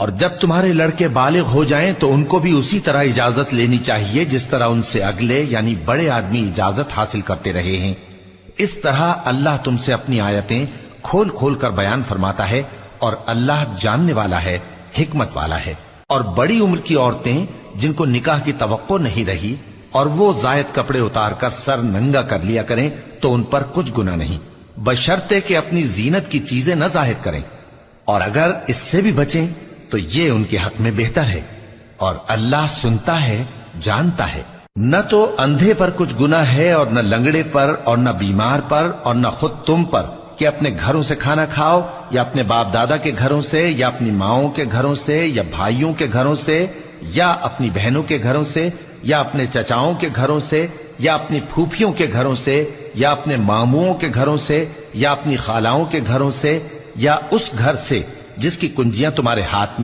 اور جب تمہارے لڑکے بالغ ہو جائیں تو ان کو بھی اسی طرح اجازت لینی چاہیے جس طرح ان سے اگلے یعنی بڑے آدمی اجازت حاصل کرتے رہے ہیں۔ اس طرح اللہ تم سے اپنی آیتیں کھول کھول کر بیان فرماتا ہے، اور اللہ جاننے والا ہے، حکمت والا ہے۔ اور بڑی عمر کی عورتیں جن کو نکاح کی توقع نہیں رہی اور وہ زائد کپڑے اتار کر سر ننگا کر لیا کریں تو ان پر کچھ گناہ نہیں، بشرطے کہ اپنی زینت کی چیزیں نہ ظاہر کریں، اور اگر اس سے بھی بچیں تو یہ ان کے حق میں بہتر ہے، اور اللہ سنتا ہے، جانتا ہے۔ نہ تو اندھے پر کچھ گناہ ہے اور نہ لنگڑے پر اور نہ بیمار پر اور نہ خود تم پر کہ اپنے گھروں سے کھانا کھاؤ، یا اپنے باپ دادا کے گھروں سے، یا اپنی ماؤں کے گھروں سے، یا بھائیوں کے گھروں سے، یا اپنی بہنوں کے گھروں سے، یا اپنے چچاؤں کے گھروں سے، یا اپنی پھوپھیوں کے گھروں سے، یا اپنے ماموؤں کے گھروں سے، یا اپنی خالاؤں کے گھروں سے، یا اس گھر سے جس کی کنجیاں تمہارے ہاتھ میں